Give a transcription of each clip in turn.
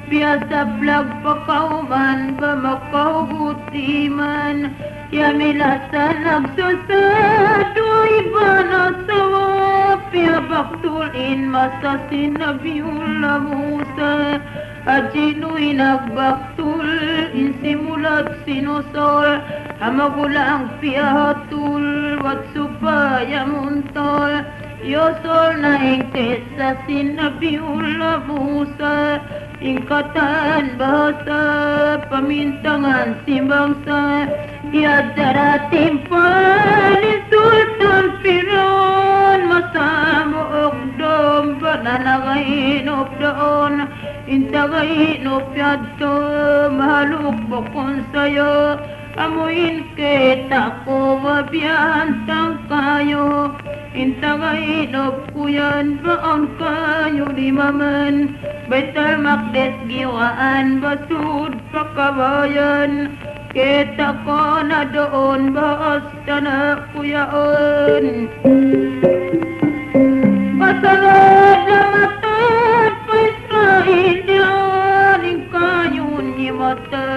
biasa blag pakauman bamakau butiman ya milasa nagsasadoy banasawa pia baktulin masasin Nabiullah Musa ajinuy nagbaktul insimulat sinusol hamagulang piahatul wat supaya muntol Yosol na ingkes sa sinabiula Musa, ingkatan bahasa pamintangan simbangsa, iadara timpanin Sultan Firaun, masamo okdom bananagainop doon, intagainop yadto mahaluk bokon sayo, amuin kita ko mabiyahan tang kayo, intagainop ko yan baon kayo di maman, Baitul Maqdis giwaan basud pakabayan, kita ko na doon basta na kuyaon. Pasalad na mata pa Israel yan, ingkayon ni mata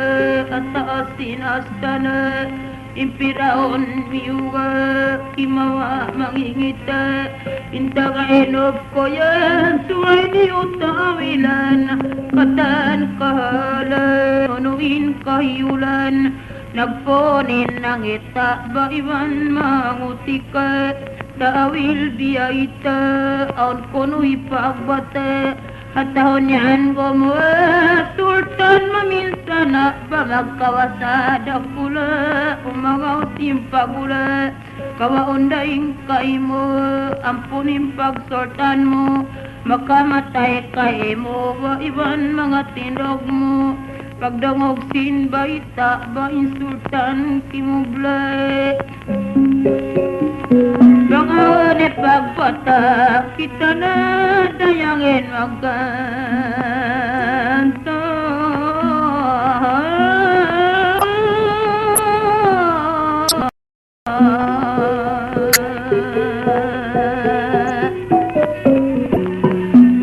at taasin astana, impiraon miyuga kimawa mangingita, intagainop ko yan suway ni utawilan, katan kahalan unuin kahiyulan, nagponin ng ita baiwan mangutika, dawil biyaita aon kono'y pagbata, hatahon yan gumuha sultan maminsana, bamagkawasada pula umagaw timpagula, kawaundaing kaimo ampunin pagsultan mo, makamatay kaimo baiwan mga tindog mo, pagdangog sinbaita bain sultan kimublay. Bangawan pagpata kita na dayangin magkanta,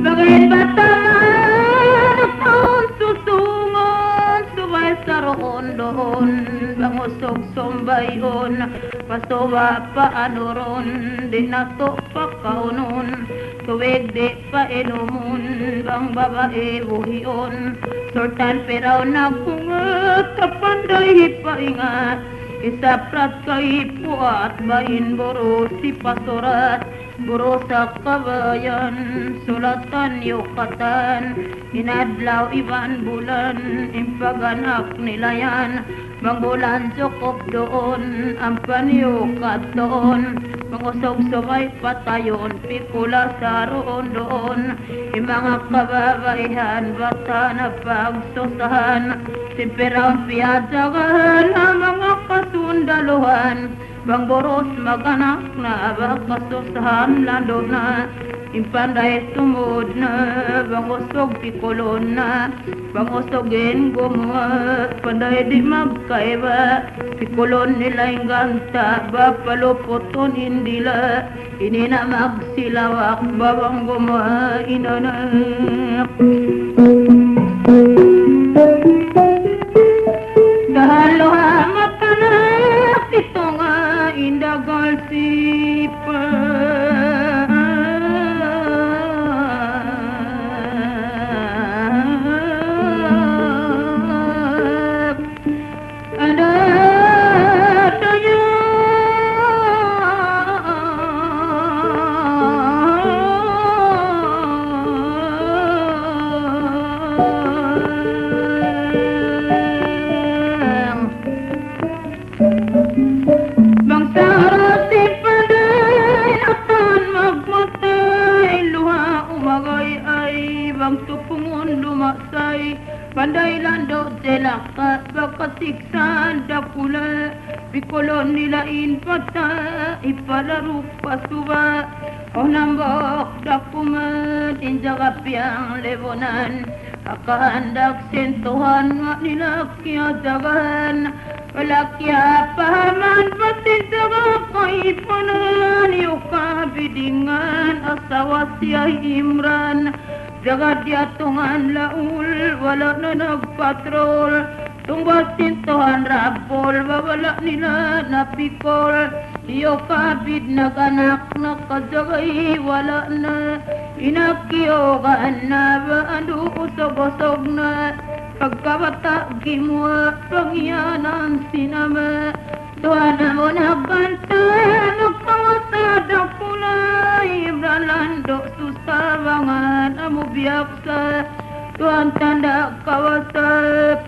bagain bataman taon susungon subay saroon doon, bangusog sombayon pasowa paanuron, di nato pakaunon, tuwig di pa inumun, bang babae buhion, Sultan Firaun na kungat, kapanday hipaingat, isaprat kay puat, bain buro si pasurat, buro sa kabayan, sulatan yukatan, inadlaw iban bulan, impaganak nila yan, bang bulan cukup doon, ang panyukat doon, mangusog sumay patayon, pikula sa roon doon, yung mga kababaihan, bata na pagsusahan, si Firaun piyadsagan, ang mga kasundaluhan, bang boros maganak na, bakasusahan lalo na, impanday sumod na, bang usog pikulon na, bang usogin gumawa, panday di magkaiba, pikulon nila yung ganta, bapaluputon hindila, ini na magsilawak, babang gumawa, inanak. Dahaloha matanak, ito nga indagal sipa. Panday lando selaka bakasiksan dakula, pikolon nilain pata ipalarup pasuba, o nambok dakuman injagapiang levonan, akahandak sentuhan nga nila kiadagan, walakya pahaman pasintaga kaipanan, yuka bidingan asawa siya Imran, jaga dia tungan laul wala na nagpatrol, tunggal sintuhan rapol wala nila napikol, iyo kabid naganak nakajagay wala na, inakiyogan na ba ando usog-usog na, pagkabata gimwa pangyanan sinama, Tuhan mo nagkanta, nagkawasada kulay, bralando susawangan, amo biyaksa. Tuhan tanda kawasa,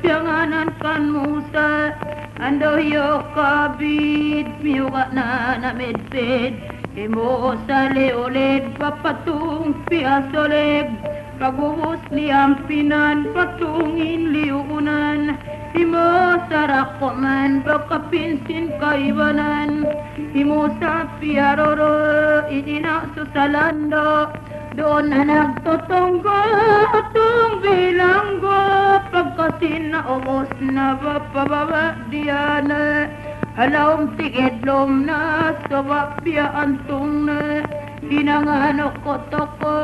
pianganan kan musa, ando yo kabid, miyuka na namedped, imo sa leoled, papatung piasoleg, pagubos liyang pinan, patungin liunan, imo sa rakoman, bakapinsin kaibanan, imo sa piaroro, inina susalando, doon na nagtutunggo, tung bilanggo, pagkasin na ubos na pababa diyan. Halawang tigidlom na, sabapya antong na, inangano ko toko,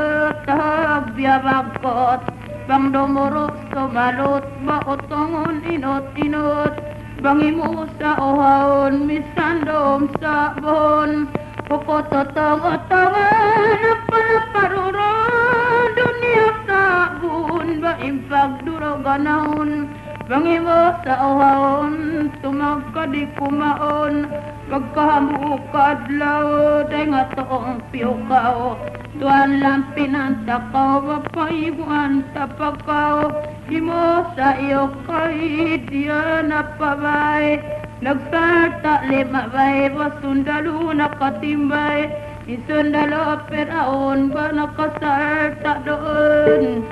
tahabya bagkot, bang dumuro sumalot, baotongon inot-inot, bangimu sa ohawon, misandom sa bon, pukototong-otongan, napalaparuron, dunia sabun, baimpag duroganahon, bangimu sa ohawon, tumagka di kumaon, pagkahamukad lao, day nga toong piyukaw, tuan lampinan takaw, mapaiguan tapakaw, imo sa iyo kay diyan napabay, nagsarta lima bay, basundalo nakatimbay, isundalo peraon ba nakasarta doon.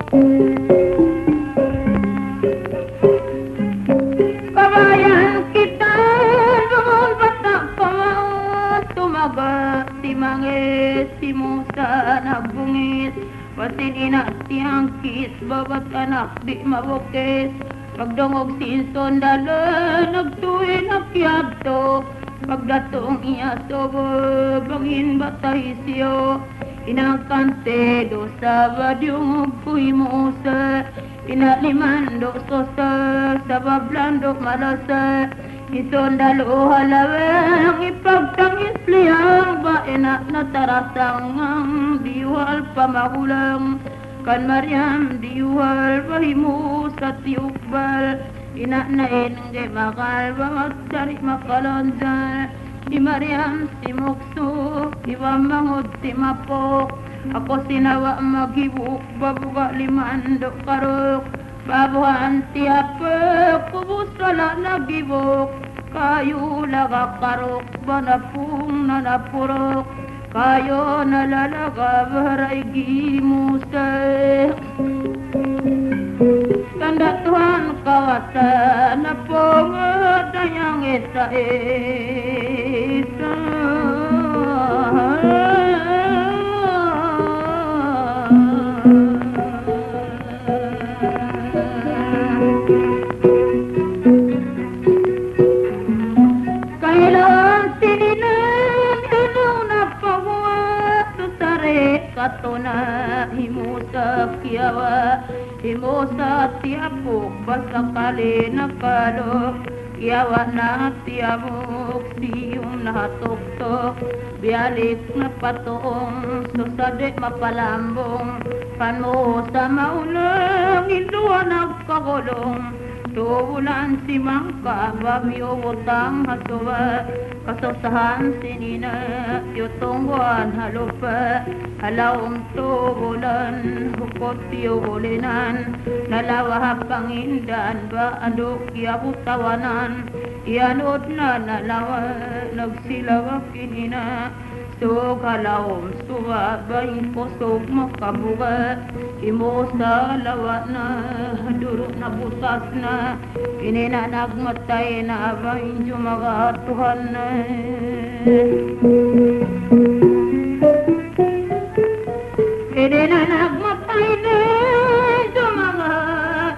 Kabayan kita, doon bata pamaon, tumaga, timangis, simusa, nagbungis, pasin ina tiyang kis, babat anak di mabukis, pagdungog sinson dala, nagtuin akyadto, pagdatong iya sobo, bangin batay siyo, inakante dosa, badyong kuy musa, inalimando sosa, sabablando malasa, isondalo halawang, ipagtangis liyang, baenak na tarasang, diwal pamagulang, kan Maryam diwal bahimu sa tiukbal, inanain ngay makal bangat dari makalonzal, di Maryam si mukso, iwa mangod si mapok, ako sinawa magibuk, babuga limandok karok, babuhan tiapok, kubusala nagibok, kayo laga karok, banapung nanapurok, kayo nalalaga baray gimusay. Tanda Tuhan kawasan na pongadayang isa-isa. Katuna himusa kiawa, himusa tiapok basakali nakalo, kiawa na tiamok siyong nahatok-tok, bialik na patoong susade mapalambong, pano sa maulang indua nagkagulong, tubulan si mangka bamyo utang hasuwa, kasosahan sinina yutungguan halupa, halawang tubulan hukot tiyulinan, nalawa pangindan ba aduk yabutawanan, ianod na nalawa nagsilawa kinina, sug halawang suwa bayin kusog makabuga, imo sa lawa na duro na butas na, kinina nagmatay na bayin jumaga Tuhan na. Kinina nagmatay na jumaga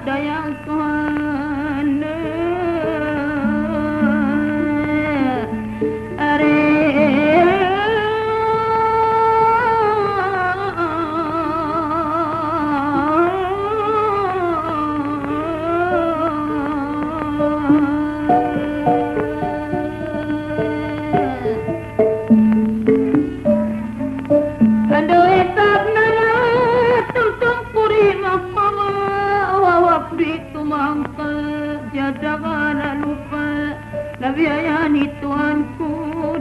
dayang Tuhan na. Nabiyayan ituanku,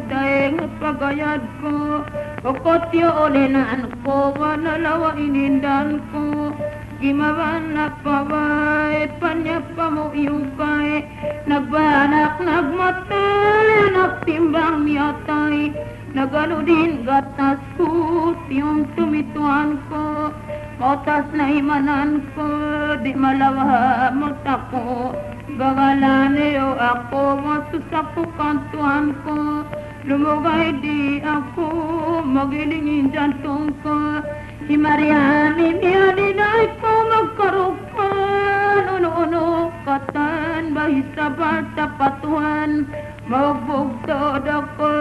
daeng pagayad ko. Okotyo olenan ko, wanalawa inindan ko. Gimaban na pabay, panya pa mo iukay. Nagbanak, nagmatay, nagtimbang miyatay. Nagano din gatas ko, tiyong tumituan ko. Motas na imanan ko, di malawa magtako. Gagalane o ako, masusak ko kantuan ko. Lumugay di ako, magilingin jantung ko. Himariani niya dinay ko magkarukan. Uno-uno katan, bahis sabar tapatuan. Magbugtod ako,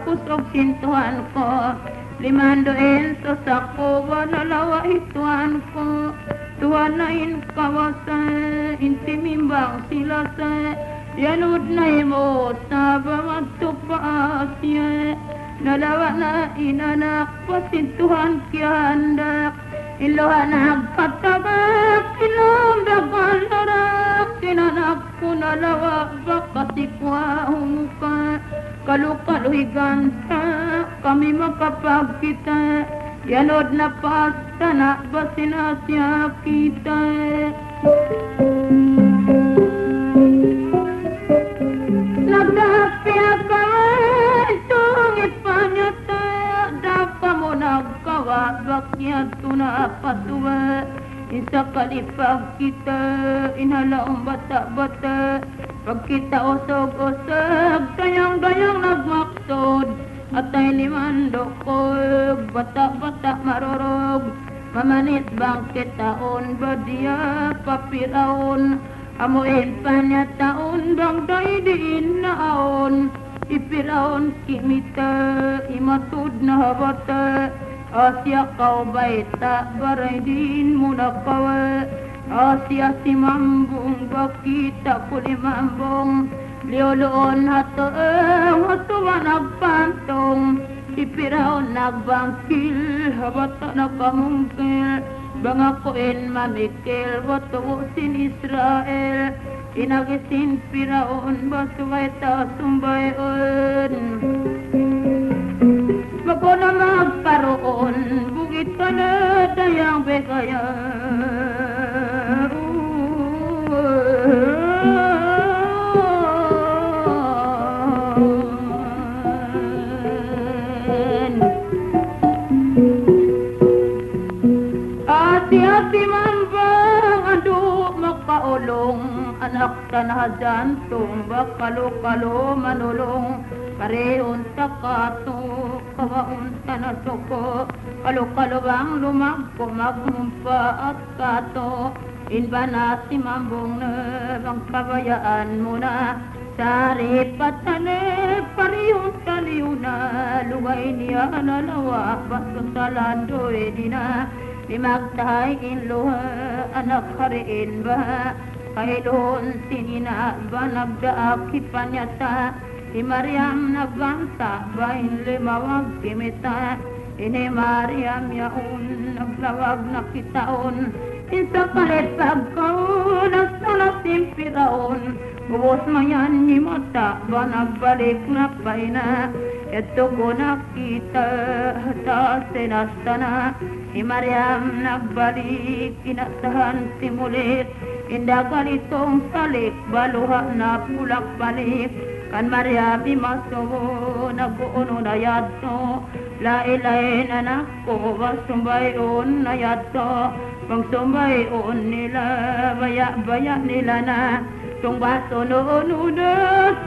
kusog sintuhan ko. Limandoin sa sako, wanalawa ituan ko. Tuwanain kawasa, intimimbang sila sa yanod na imo sa bawat tupaasya. Nalawa na inanak, pasintuhan kiyandak. Ilohan nagpatabak, ilong dagal narak. Sinanak ko nalawa, baka sikwahong ka. Kalukaluhigan sa kami makapagkita. Yanod na pasta na ba sinasya kita. Nagdapya ka, sungit pa niya tayo. Dapa mo nagkawa, bakya tunapatuwa. Isa kalipag kita, inhalaong bata-bata. Pag kita usog-usog, dayang-dayang nagmaksod. At ay limando ko, bata-bata marorog. Mamanit bang kitaon, badiya papiraon. Amuin pa niya taon, bang day diin naon. Ipiraon kimita, imatud na habata. Asya kau baita, baray din muna kawa. Asya si mambung, bakita kulimambong. Lioloon hatoong, hatuwa nagpantong. Ipiraon nagbangkil, habata nakamungkil. Bangakoin mamikil, watuusin Israel. Inagisin piraon, basuway ta sumbayon. Bago na magkaroon, bugit ka na dayang begaya. Ati-ati man bang ando makaulong, anak tanahadantong, bakalo-kalo manulong. Pareon takato, kawaon tanasoko, kalo-kalo bang lumagpo, magmumpa at kato. Inba na si mambong na, bang kabayaan mo na. Sari patane, pareon taliw na, lugay niya nalawa, baso sa landoy di na. Di magtahay inluha, anak hariin ba? Kahilon sinina ba nagdaak kipanyata? Di Mariam nagbanta ba inlimawag kimita? Ini Mariam yaun naglawag na kitaon. Insa kalit pagkaon, nagsalas impiraon. Buwos mayan ni mata ba nagbalik na paina? Ito ko nakita, ta sinasta na. Si Mariam nagbalik, inatahan simulit. Inda ganitong salik, baluha na pulak balik. Kan Mariam imaso, nag-uuno na yadto. Lailay anak ko, basumbayon na yadto. Pag sumbayon nila, baya-baya nila na. Tung baso noon na,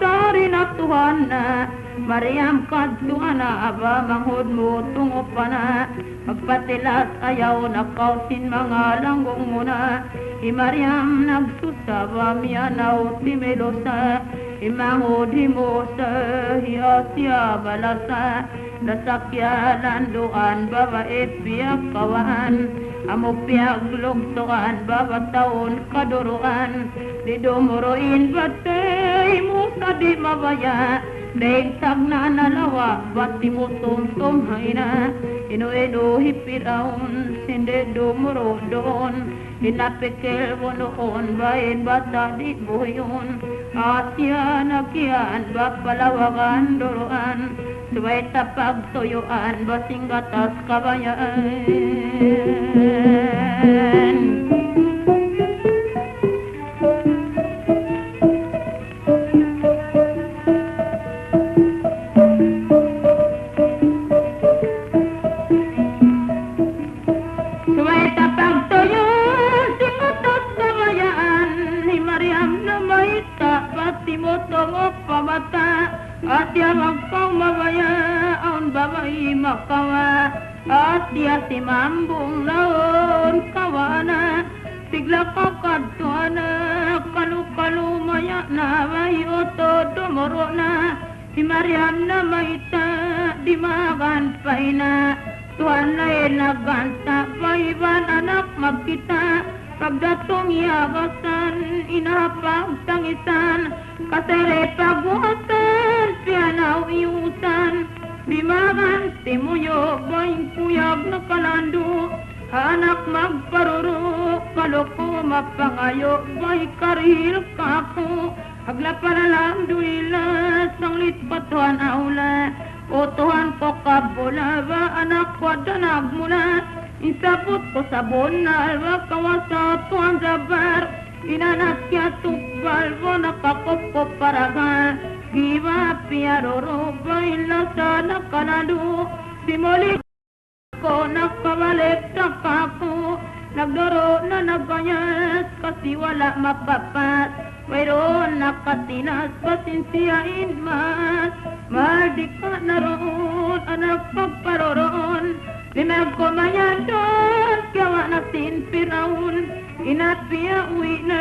sari na tuhan na. Mariam kadtuan na, aba manghod mo tungo pa na. Magpatilas ayaw na kausin mga langgong mo na. I Mariam nagsusaba miyanaw ti Melosa. Imangod himosa hiasya balasa. Nasakya landuan babae piyak kawan. Amo piyak lugtuan babataon kaduruan. Di dumuruin batay mo sa di mabaya. Deng tagna nalawa bati mo tum haina ino hipiraun sinde dumuro doon inapekel wonoon bain bata di buyon asya nakian bapalawagan doroan subay tapag toyoan basing gatas kabayan. At dia kau mabaya on babai makawa at dia si mambung laon kawana sigla kau katuana kalu maya na bayi oto domoro na si Mariam na maita di magan paina tuan lain naganta paiban anak magkita pagdatong yagasan inapag tangisan kasere paguatan pianaw iutan bimagan timuyo baing kuyag na kalando anak magparuro kaloko mapangayo bay karil kako aglapan duila sanglit patuan aula o Tuhan ko kabola ba anak ko danagmula isabot ko sa bonal wakawasa tuan zabar inanak kya tukbal ko nakakop paragal giba piaroro baila sa nakanado simuli ko nakabalik takako nagdoro na naganyas kasi wala mapapat mayroon nakatinas pasinsiyain mas mahal ka na roon anak pagparoroon Limag ko mayan doon, kawa na sinpiraon, inapia uwi na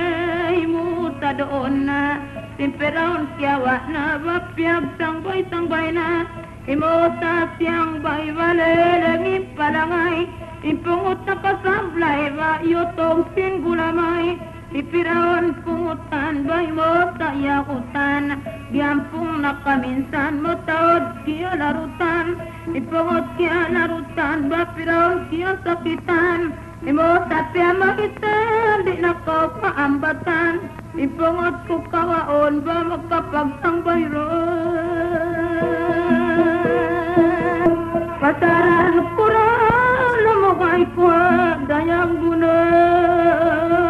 imuta doon na, sinpiraon kawa na, bapyag sangbay na, imuta siyang bay valeleng impalangay, impungot na kasablay, ba yutong singgulamay, ipiraon pungutan, bay mo tayakutan, diampung nakaminsan, mo taod kiya larutan, ipungot kiya larutan, bapiraon kiya sakitan, imo tapya makitan, di na ko paambatan, ipungot ko kawaon, ba magkapagsang bayron. Pasaran ko rin, lumugay ko, dayang bunan.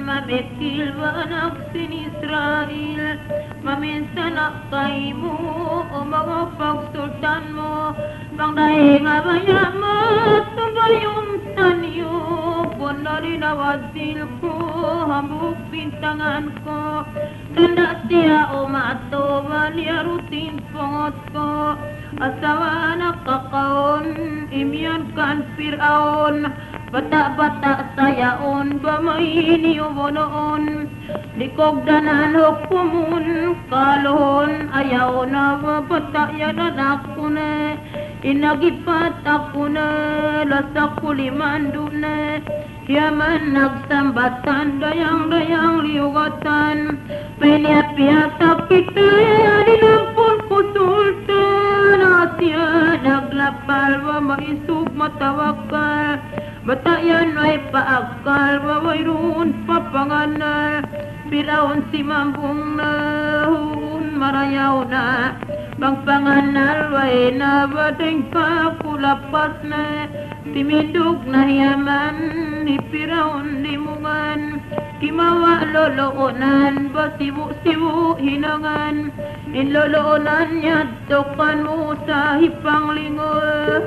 Mamekil anak sin Israel maminsan kay mo o mga pagsultan mo pangdaing abaya mo tubayong tanyo bunari nawasil ko hambuk pintangan ko tanda siya o mato baliya rutin pongot ko asawa nakakaon imyan kan Firaun bata-bata sayaon bamaini ubonoon likog danan hukumun kalohon ayaw na mapatayanan ako na inagipat ako na lasak kulimandu na yaman nagsambatan dayang-dayang liugatan piniapiatak kita dinampun kusultan asya naglapal wa maisuk matawakal batayan ay paakal wawayrun papanganal Firaun si mambung na marayaw na bang panganal way na bading ka kulapas na timidog na yaman ipiraon limungan kimawa loloonan ba sibu-sibu hinangan inloloonan niya tokan mo sa hipang lingol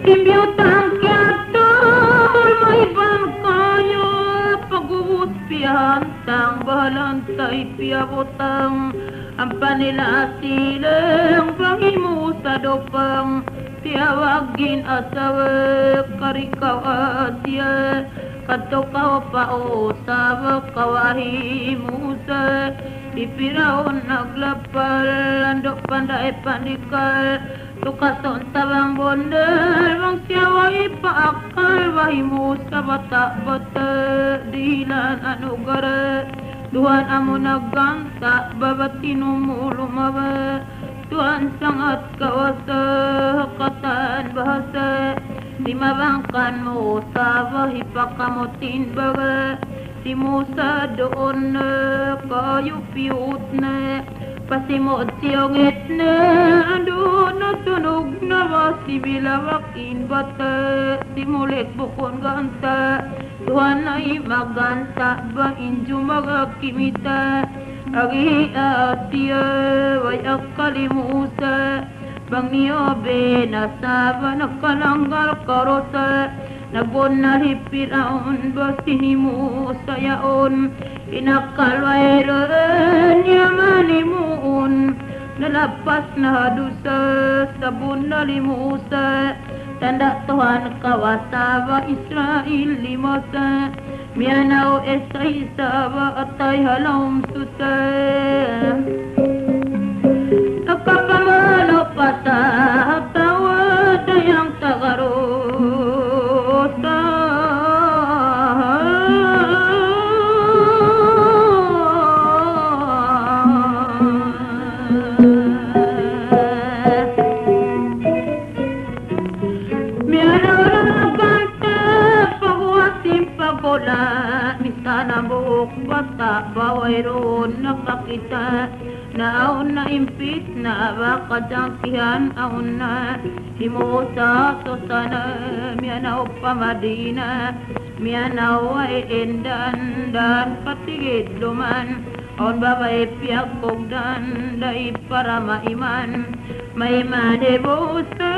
Kimbyutang kyatol may bangkayo pag-uus piyantang balantay piyabotang ang panila silang pangimu sa dopang tiyawagin asawa karikaw asya katokaw pa o sa kawahi musa ipiraon naglapal andok panday pandikal tukason tabang bondel bang siyawa ipaakal wahi musa bata-bata dilan anugara Tuhan amo naganta babatinu mo lumaba Tuhan sangat kawasa hakatan bahasa Dimabangkan mo sa bahi pakamutin baga Si Musa doon na kayo piyut na Pasimot siyongit na ando na tunog na basi bilawakin bata Simulit bukon ganta Tuhan ay maganta ba injo magakimita Agi asya way akalimusa Bang niyobe nasaba nakalanggal karosa Nagon na hipiraon ba sinimu sayaon Inakalwairan yamanimuun Nalapas na hadusa sabun na limusa Tanda Tuhan kawasaba Israel limasa Mianaw esay saba atay halom susah Nakapamalo pa sa tawa dayang tagarosa Pagola, misana buhok bata, bawayroon nakakita Naon na impit na baka jangkihan aon na Himusa susana, miyanaw pamadina Miyanaw ay endan, dan patigid luman Aon babay piyagkogdan, day para maiman May manebusa,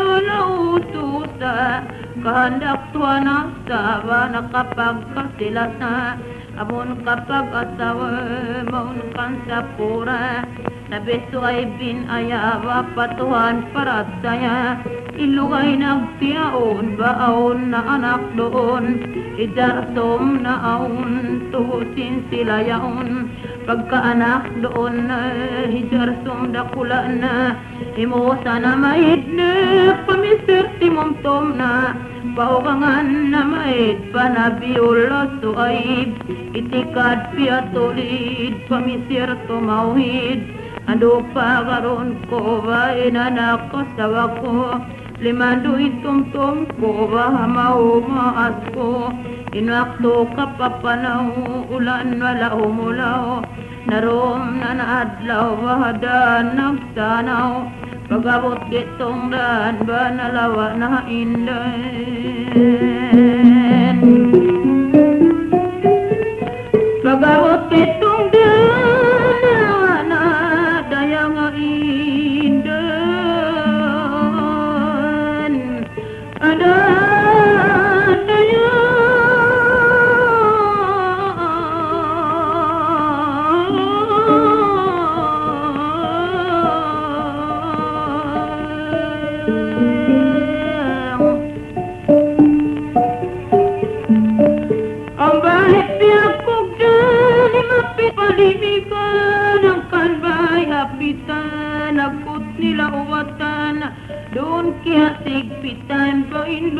wala utusa Kahandak tuwa na sawa nakapagkasilasa Amon kapag asawa maun kan sa pura Nabeso ay binayawa patuhan para saya Ilugay nagtiyaon baon na anak doon Idarsom na aon tuhusin sila yaon Pagkaanak doon na hidarsom dakula na Imosa na maid na pamisir timomtom na Paugangan na maid panabiula suaib Itikad piatulid pamisir tumawid Ando pa karon ko ba inanak ko sawa ko Limando itumtum ko ba hamaw maas ko Inwakto kapapanaw ulan wala umulaw Narom na naadlaw bahadan nagsanaw Pagabot ditong daan ba nalawa na indan Pagabot ditong daan nalawa na dayang indan Ada nila uwatan doon kaya sigpitan pain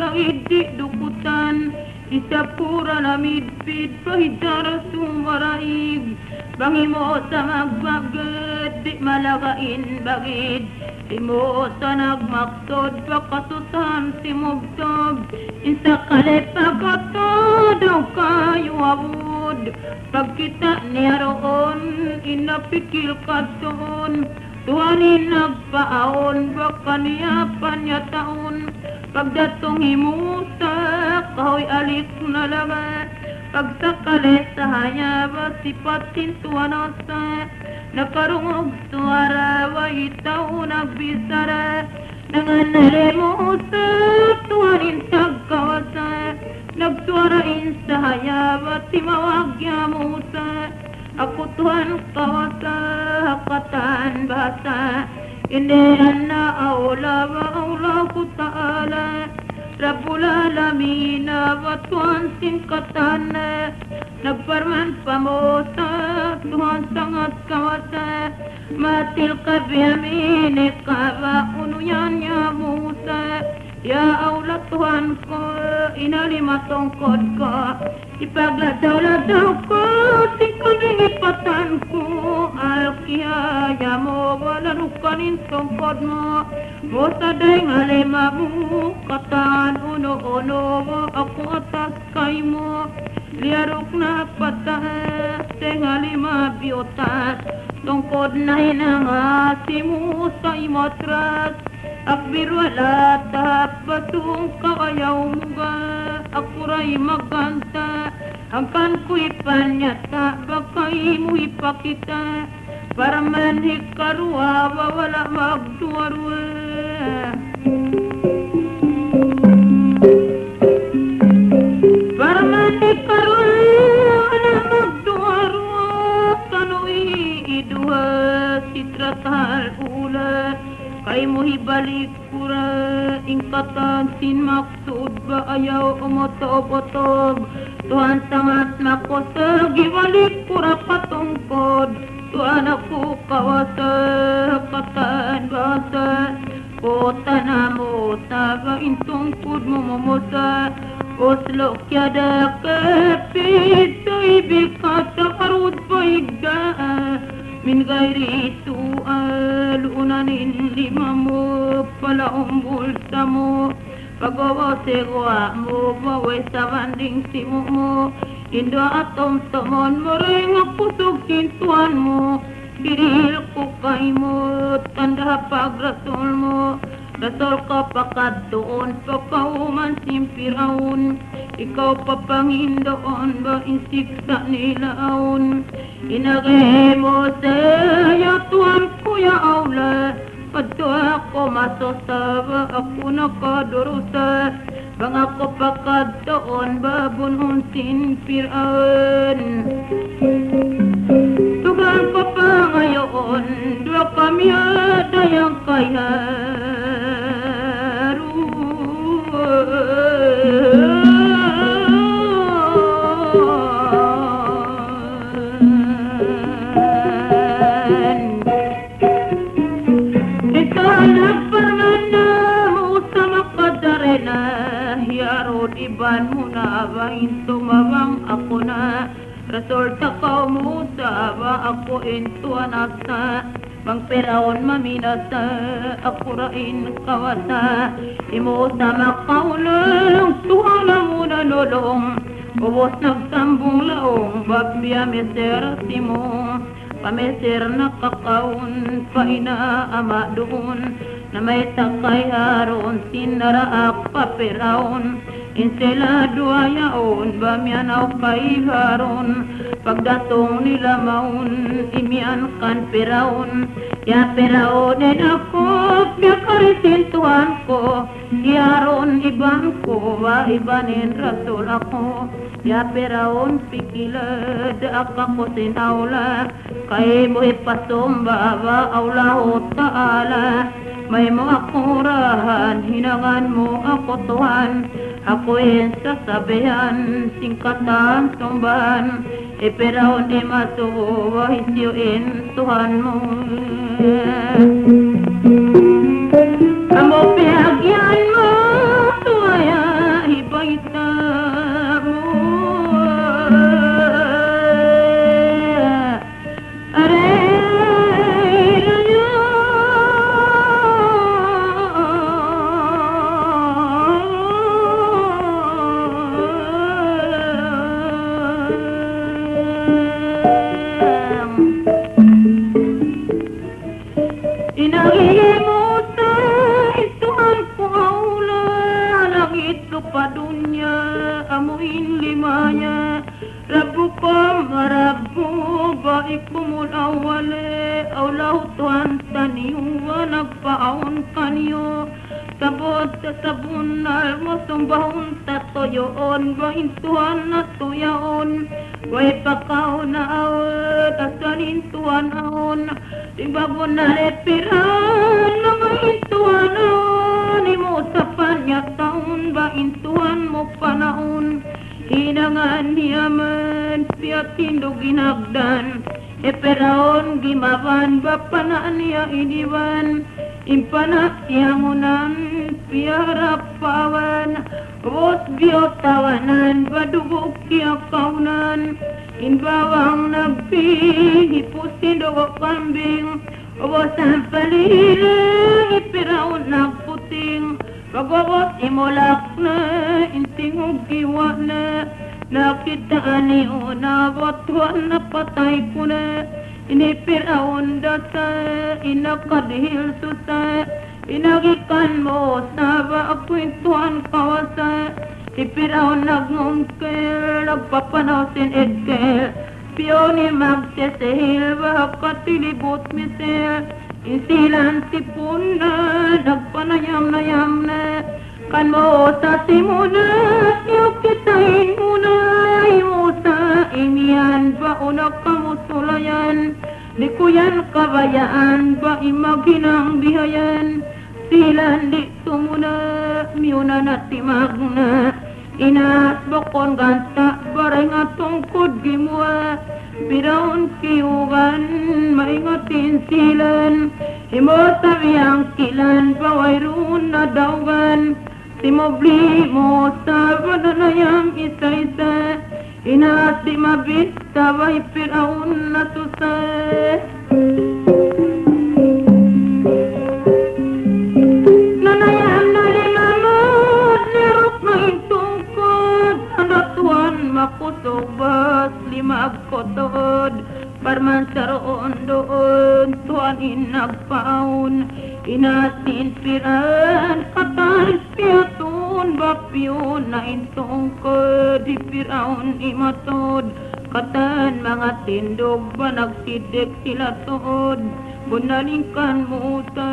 di dukutan isapura na midpid pahidara sumaraig bangi mo sa magbagad di malakain bagid di mo sa nagmaksod pakasutan si mugtob isa kalipagkatod ang kayo abud pag kita niyaroon, inapikil ka doon. Tuhanin nagpaon, baka niya panyataon. Pagdatong himusa, kahoy alik na laga. Pagsakali sa hayaba, sipatin tuwanasa. Nakarungog suara, waitaw nagbisara. Nanganali mo sa tuhanin tagkawasa. Nagsuarain sa hayaba, timawagya mo sa. Ako Tuhan kawasa, hakatan basa. Hindi na aula ko ta'ala. Rabbul alamin wa Tuhan singkatan. Nagparman pamosa, Tuhan sangat kawasa. Matil ka biyaminika wa unuyannya Musa. Ya Allah Tuhan ko, inalima tongkod ko. Ipagladaw-ladaw ko, singkabing ipatan ko. Alkiyaya mo, wala nukanin tongkod mo. Mosaday nga lima mo, katan uno-uno mo. Ako atas kay mo, liarok na patas. Tenga lima biotas, tongkod na hinangasi mo sa imatras. Akbir wala tapatung kawayaw mga akuray magkanta. Hangkan ko ipanyata, bakay mo ipakita. Para manhik karua, wala magduwarwa. Para manhik karua, wala magduwarwa. Kano'y idua, sitratal ulat. Kay mo hibalik kura, ingkatan sin maksud ba ayaw umotob-otob. Tuhan sangat makosag, ibalik kura patungkod. Tuhan ako kawasa, katan basa. Kota na mo, taga intungkod mo momosa. Oslo kyada kapit, sa ibig kata karud paigdaan. Min gairi sual, unanin lima mo, pala bulsa mo. Pagawa segwa mo, baway sa banding simo mo. Indo atom tomon mo, ring pusog kintuan mo. Kiril ko kay mo, tanda pagrasol mo. Rasol ka pakad doon, pakauman simpiraon. Ikaw papangindoon ba insiksa nilaon. Inagay mo sa'yo tuwan ko ya aula. Padto ako masosaba, ako nakadurusa. Bang ako pakad doon, babunhon sinpiraon. Tugan ko pa ngayon, dua kami ada yang kaya. Iban mo na ba intumabang ako na. Rasorta ka mo sa ba ako intuan asa. Mang peraon maminasa, ako rain kawasa. Imo sa makaulang, tuhala mo na lolong. Ubos nagsambong laong, babya meser simo. Pameser na kakaon, paina ama doon. Na may takay haron, sinaraak paperaon. Inselado ayaon, bamyanaw kay haron. Pagdatong nila maun, imian kan peraon. Ya peraon en ako, piyakarisin tuhan ko. Yaron iban ko, wa ibanin rasul ako. Ya peraon pikilad, ako sinaula. Kay mo ipasumba, wa Allah ta'ala. May mo akurahan, hinangan mo ako Tuhan. Ako'y sasabihan, singkatan, sumban. Iperaon masuwa, hisyuin Tuhan mo. Amo pihagyan mo, tuwaya, ibaita mo. kepadunya amuin limanya Rabbukum Rabbu baikumul awwale aulahu Tuhan taniyu wa nafa'un kaniyu sabot sabun almusumbahun tatoyoon wa intuhan natuyaon wa ipakaon na awet asanin tuhan aon ibabon na lepiran mga intuhan aon imusapan niya taon ba intuhan mo panaon hinangan niyaman piyatindog ginagdan eperaon gimaban bapanaan niya iniwan impana tiangunan piarap pawan bos biotawanan badugok kiakaunan inbawang nabi hipusin dogo kambing bos sampalile ipiraon nagputing pagobos imolak na intingog giwa na nakita ani una botuan na patay ko na inipiraon dasa inakadihil susa inagikan mo sa baakwentuhan kawasa ipiraon nagngungkel nagpapanaw sin edkel piyoni magsesehil bakatilibot misel insilan tipun na nagpanayam-nayam na kan mo sa simuna yung kitain muna mo sa inian ba unak kamusulayan di kuyan kabayaan ba imaginang bihayan silan di tumuna miuna na timagna inas bokon ganta bareng atungkod gimua biraon kiugan maingatin silan himota biyang kilan pawairun na dawan simobli mo sa bananayang isa-isa inas di mabit sabay piraon na susay nanayam na limamot lirok na itungkod andatuan makusog bas limag kotod parman saroon doon tuan inagpaun inasin piran katan piatun bapyun na intungkod di piraon imatod katan mga tindog ba nagsidek sila tuod bunalingkan mo sa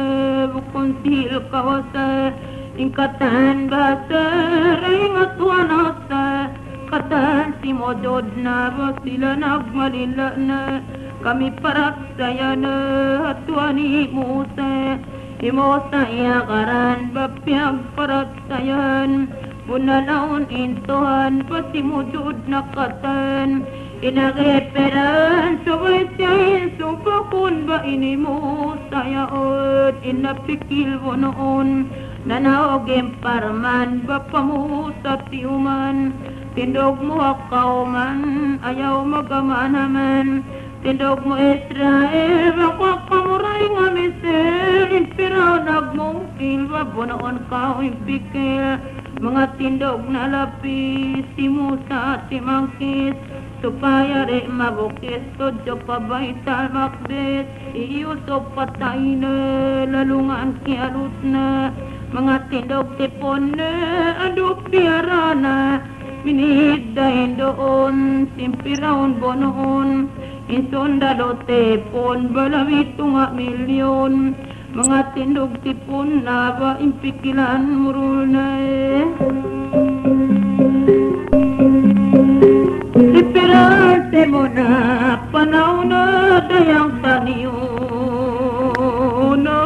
bukon sil kawasa ingkatan basa ringatwan asa katan si modod na ba sila nagmalila na kami parak saya na hatuani Musa Imosa iyakaran bapyag parak sayan bunalaon intuhan pasimudod na katan inageperan sabay siyahin sumpakun ba ini mo sayaot inapikil mo noon nanaogem parman bapa mo sa tiuman tindog mo akauman ayaw magamanaman tindog mo Israel baka kamuray nga misel inspiraw nagmungkil babunoon ka impikil mga tindog na lapis si Musa si Mangkis supaya re mabukis tudyo pabaital makbet iyusop patay na lalungan kialut na mga tindog tipon na aduk piara na minigdahin doon simpiraon bonoon insundalo tepon balawito nga milyon mga tindog tipon na ba impikilan murul na Lipirate mo na panaw na dayang taniyo no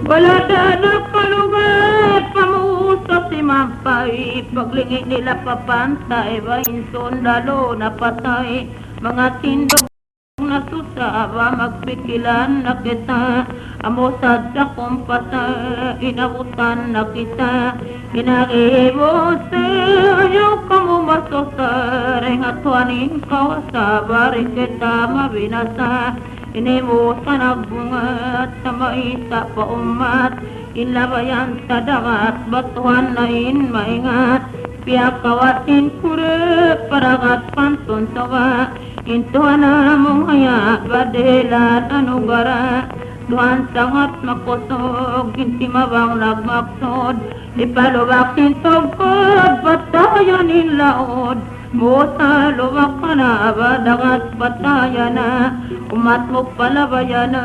wala na kalugat pamusa si Mampay paglingi nila papantay ba insundalo na patay mga tindog na susaba magpikilan na kita amosad sa kumpasa inabutan na kita inaribos ayaw ka mo masosareng at huanin ka sa bari kita mabinasa inimusan nagbungat sa maisa pa umat inlabayan sa dagat, batuhan na maingat, piyakawasin kure, paragat pantun tawa, intuhan na mong haya, badelan anugara, Tuhan sangat makosog, inti mabang nagmaksod, ipalubaksin tugkod, batayanin laod, Musa luwak ka na, badagat batayan na, umat mo palabayan na,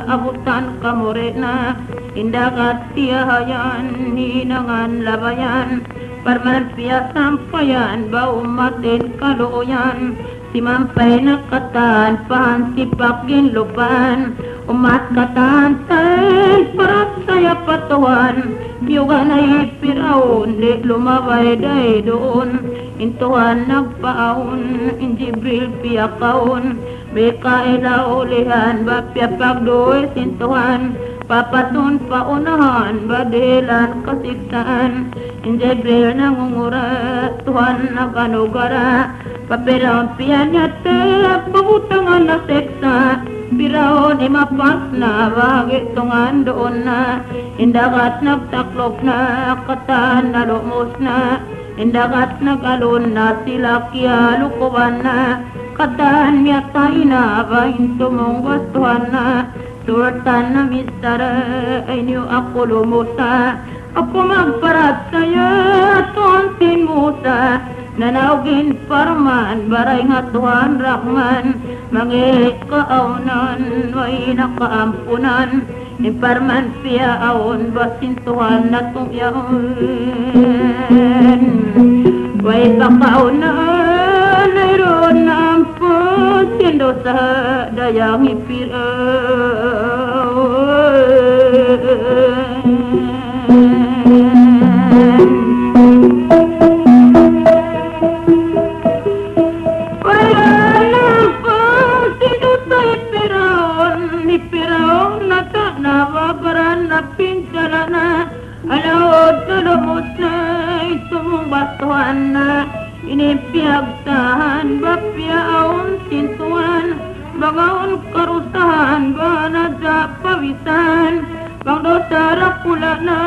abutan ka mo rin na, indagat tiyahayan, hinangan labayan, parman piyasampayan, ba umatin kaluyan, simampay na katan, pahan sipakin lupan, umat katan tan, parat saya patuan, yugan ay piraon, di lumabay day doon, intuhan nagpaon, in Jibril piyakaon, Mikaela ulihan, bapya pagdoy sintuhan, papatun paunahan, badilan kasiksaan, in Jibril nangungura, Tuhan naganugara, papiraon piyanyata, pabutangan na seksa, piraon imapas na, bagit tungan doon na, indagat nagtaklop na, katan na lumos na, indagat nagalon na, sila kya lukuban na, katan niya tayo na, bahin tumong gustuhan na, surtan na mistara, ay niyo ako lumusa, ako magparat sa'yo, tuantin musa, nanawgin parman, baray nga Tuhan Rahman, mangihik kaaunan, way nakaampunan, iparman piyaon, basin Tuhan na tungyaon, way pakaunan, mayroon na ampun, sindo sa dayang ipiraon. Alaod tulumos na itong batuhan na inipiyagtahan bapyaon sintuan bangaon karusahan banadya pawisan bang dosara pula na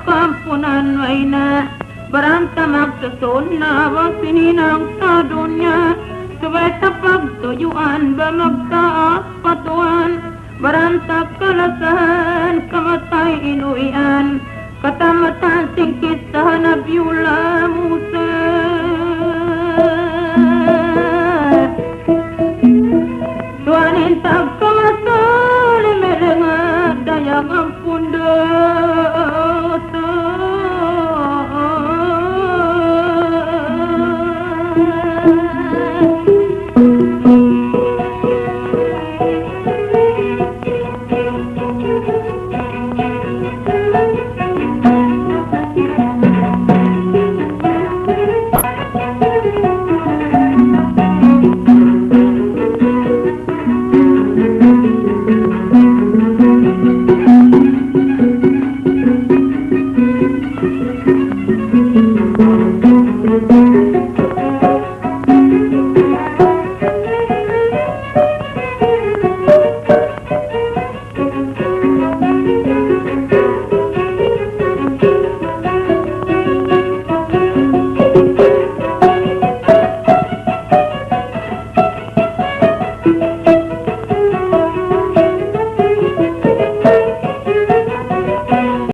kampunan way na baranta magsasun na bang sininang sa dunya sabay sa pagtuyuan ba magtaas patuan baranta kalasahan kamatay inuian katamatan singkit sa Nabiula Musa